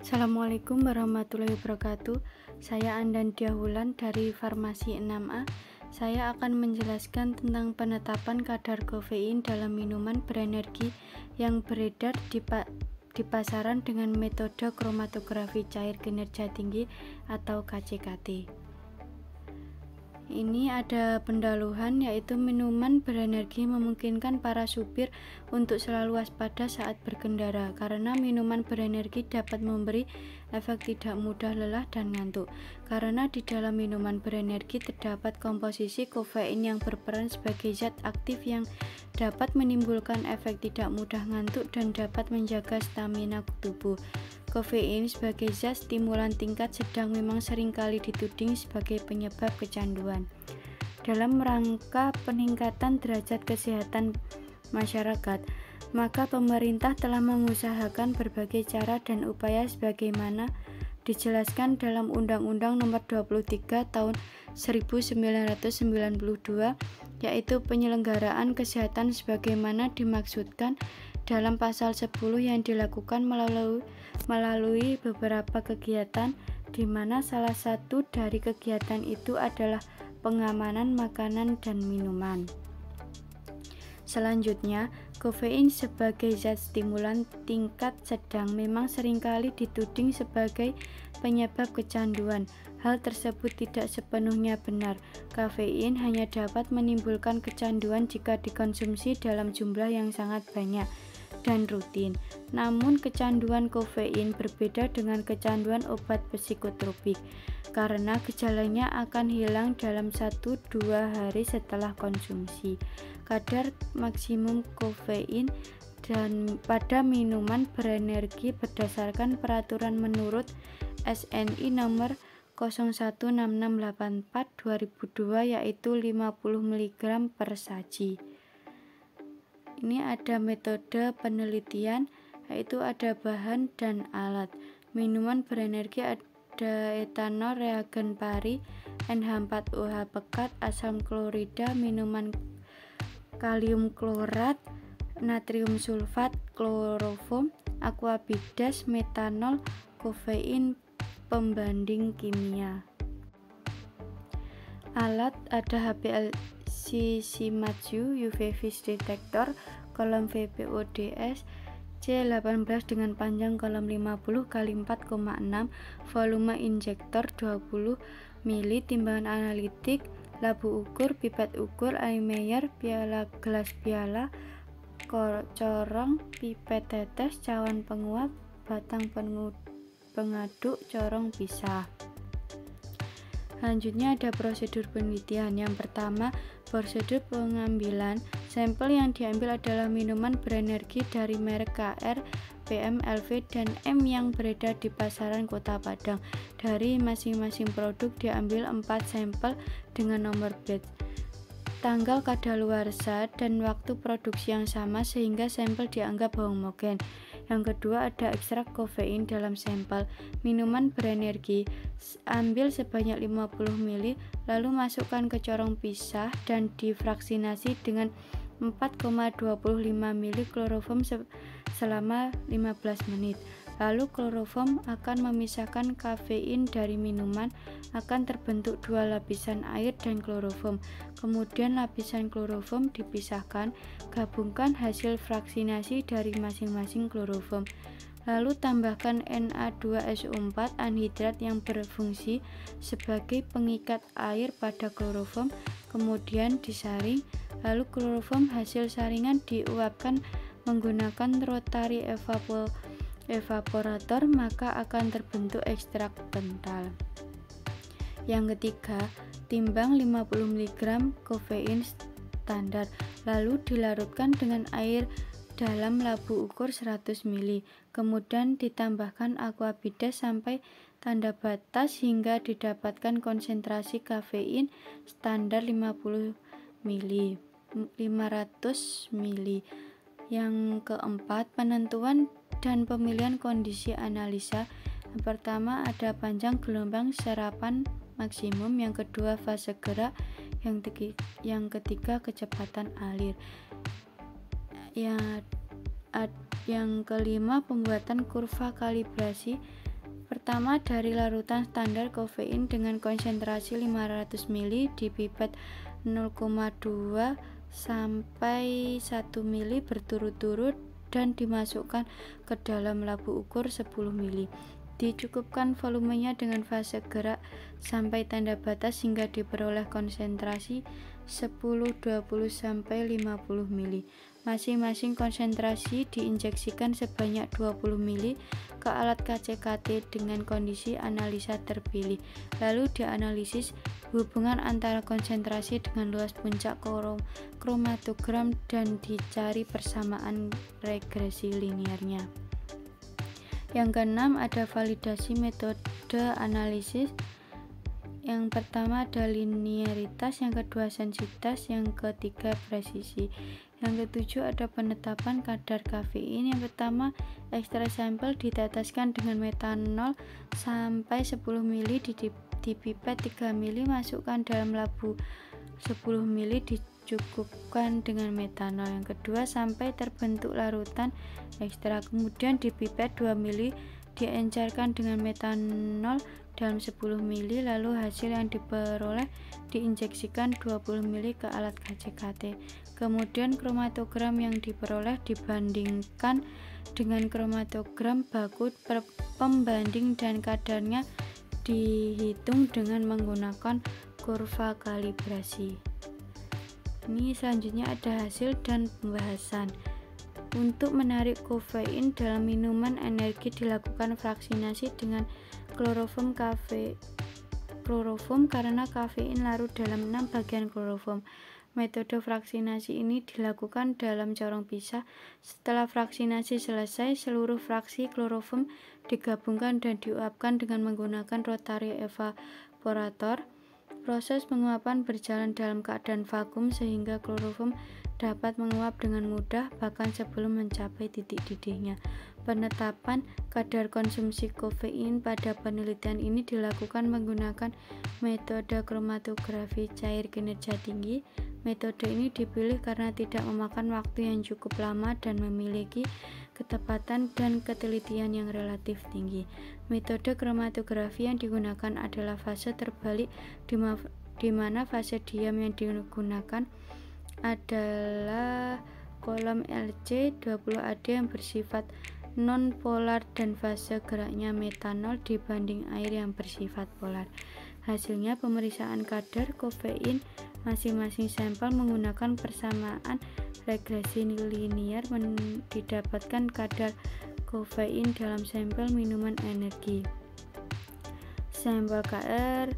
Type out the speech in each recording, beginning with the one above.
Assalamualaikum warahmatullahi wabarakatuh. Saya Andan Diahulan dari Farmasi 6A. Saya akan menjelaskan tentang penetapan kadar kafein dalam minuman berenergi yang beredar di pasaran dengan metode kromatografi cair kinerja tinggi atau KCKT. Ini ada pendahuluan, yaitu minuman berenergi memungkinkan para supir untuk selalu waspada saat berkendara karena minuman berenergi dapat memberi efek tidak mudah lelah dan ngantuk. Karena di dalam minuman berenergi terdapat komposisi kafein yang berperan sebagai zat aktif yang dapat menimbulkan efek tidak mudah ngantuk dan dapat menjaga stamina tubuh. Kafein sebagai zat stimulan tingkat sedang memang seringkali dituding sebagai penyebab kecanduan. Dalam rangka peningkatan derajat kesehatan masyarakat, maka pemerintah telah mengusahakan berbagai cara dan upaya sebagaimana dijelaskan dalam Undang-Undang Nomor 23 Tahun 1992, yaitu penyelenggaraan kesehatan sebagaimana dimaksudkan dalam pasal 10 yang dilakukan melalui beberapa kegiatan, di mana salah satu dari kegiatan itu adalah pengamanan makanan dan minuman. Selanjutnya, kafein sebagai zat stimulan tingkat sedang memang seringkali dituding sebagai penyebab kecanduan. Hal tersebut tidak sepenuhnya benar. Kafein hanya dapat menimbulkan kecanduan jika dikonsumsi dalam jumlah yang sangat banyak dan rutin. Namun kecanduan kafein berbeda dengan kecanduan obat psikotropik karena gejalanya akan hilang dalam 1-2 hari setelah konsumsi. Kadar maksimum kafein dan pada minuman berenergi berdasarkan peraturan menurut SNI nomor 016684/2002 yaitu 50 mg per saji. Ini ada metode penelitian, yaitu ada bahan dan alat. Minuman berenergi ada etanol, reagen pari, NH4OH pekat, asam klorida, minuman kalium klorat, natrium sulfat, kloroform, aquabidas, metanol, kafein, pembanding kimia. Alat ada HPLC Shimadzu UV Vis Detector, kolom VPODS C18 dengan panjang kolom 50 x 4,6, volume injektor 20 ml, timbangan analitik, labu ukur, pipet ukur, eye measure, piala gelas piala, corong, pipet tetes, cawan penguap, batang pengaduk, corong pisah. Selanjutnya ada prosedur penelitian. Yang pertama, prosedur pengambilan sampel yang diambil adalah minuman berenergi dari merek KR, PM, LV, dan M yang beredar di pasaran Kota Padang. Dari masing-masing produk diambil 4 sampel dengan nomor batch, tanggal kadaluarsa, dan waktu produksi yang sama sehingga sampel dianggap homogen. Yang kedua, ada ekstrak kafein dalam sampel minuman berenergi. Ambil sebanyak 50 ml, lalu masukkan ke corong pisah dan difraksinasi dengan 4,25 ml kloroform selama 15 menit. Lalu kloroform akan memisahkan kafein dari minuman, akan terbentuk 2 lapisan air dan kloroform. Kemudian lapisan kloroform dipisahkan, gabungkan hasil fraksinasi dari masing-masing kloroform. Lalu tambahkan Na2SO4 anhidrat yang berfungsi sebagai pengikat air pada kloroform, kemudian disaring. Lalu kloroform hasil saringan diuapkan menggunakan rotary evaporator, maka akan terbentuk ekstrak kental. Yang ketiga, timbang 50 mg kafein standar, lalu dilarutkan dengan air dalam labu ukur 100 ml, kemudian ditambahkan aquabidas sampai tanda batas hingga didapatkan konsentrasi kafein standar 50 ml, 500 ml. Yang keempat, penentuan dan pemilihan kondisi analisa. Yang pertama ada panjang gelombang serapan maksimum, yang kedua fase gerak, yang ketiga kecepatan alir. Yang kelima, pembuatan kurva kalibrasi Pertama, dari larutan standar kafein dengan konsentrasi 500 ml di pipet 0,2 sampai 1 ml berturut-turut dan dimasukkan ke dalam labu ukur 10 ml. Dicukupkan volumenya dengan fase gerak sampai tanda batas hingga diperoleh konsentrasi 10, 20 sampai 50 ml. Masing-masing konsentrasi diinjeksikan sebanyak 20 ml ke alat KCKT dengan kondisi analisa terpilih. Lalu dianalisis hubungan antara konsentrasi dengan luas puncak kromatogram dan dicari persamaan regresi linearnya. Yang keenam, ada validasi metode analisis. Yang pertama ada linearitas, yang kedua sensitivitas, yang ketiga presisi. Yang ketujuh ada penetapan kadar kafein. Yang pertama, ekstrak sampel diteteskan dengan metanol sampai 10 ml di pipet 3 ml, masukkan dalam labu 10 ml, dicukupkan dengan metanol. Yang kedua, sampai terbentuk larutan ekstrak, kemudian di pipet 2 ml diencerkan dengan metanol dalam 10 ml, lalu hasil yang diperoleh diinjeksikan 20 ml ke alat KCKT. Kemudian kromatogram yang diperoleh dibandingkan dengan kromatogram baku pembanding dan kadarnya dihitung dengan menggunakan kurva kalibrasi. Ini selanjutnya ada hasil dan pembahasan. Untuk menarik kafein dalam minuman energi dilakukan vaksinasi dengan kloroform karena kafein larut dalam 6 bagian kloroform. Metode vaksinasi ini dilakukan dalam corong pisah. Setelah vaksinasi selesai, seluruh fraksi kloroform digabungkan dan diuapkan dengan menggunakan rotary evaporator. Proses penguapan berjalan dalam keadaan vakum sehingga kloroform dapat menguap dengan mudah bahkan sebelum mencapai titik didihnya. Penetapan kadar konsumsi kafein pada penelitian ini dilakukan menggunakan metode kromatografi cair kinerja tinggi. Metode ini dipilih karena tidak memakan waktu yang cukup lama dan memiliki ketepatan dan ketelitian yang relatif tinggi. Metode kromatografi yang digunakan adalah fase terbalik, di mana fase diam yang digunakan adalah kolom LC 20AD yang bersifat non-polar dan fase geraknya metanol dibanding air yang bersifat polar. Hasilnya pemeriksaan kadar kafein masing-masing sampel menggunakan persamaan regresi linear didapatkan kadar kafein dalam sampel minuman energi. Sampel KR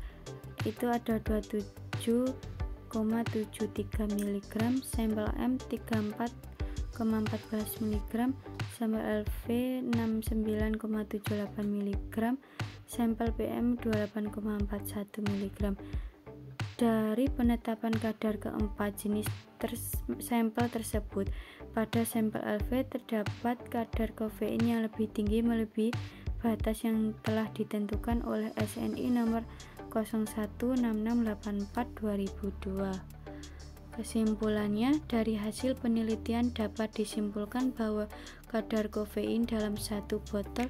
itu ada 27,73 mg, sampel M 34,14 mg, sampel LV 69,78 mg, sampel PM 28,41 mg. Dari penetapan kadar keempat jenis sampel tersebut, pada sampel LV terdapat kadar kafein yang lebih tinggi melebihi batas yang telah ditentukan oleh SNI nomor 016684/2002. Kesimpulannya, dari hasil penelitian dapat disimpulkan bahwa kadar kafein dalam satu botol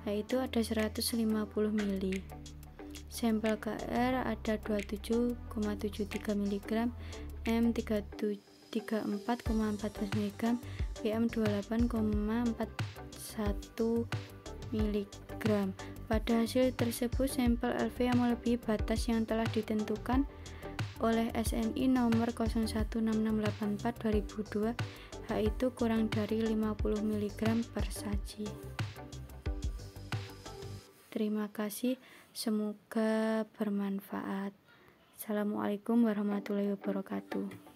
yaitu ada 150 ml. Sampel KR ada 27,73 mg, M 34,14 mg, PM 28,41 mg. Pada hasil tersebut, sampel LV yang melebihi batas yang telah ditentukan oleh SNI nomor 016684/2002 yaitu kurang dari 50 mg per saji. Terima kasih, semoga bermanfaat. Assalamualaikum warahmatullahi wabarakatuh.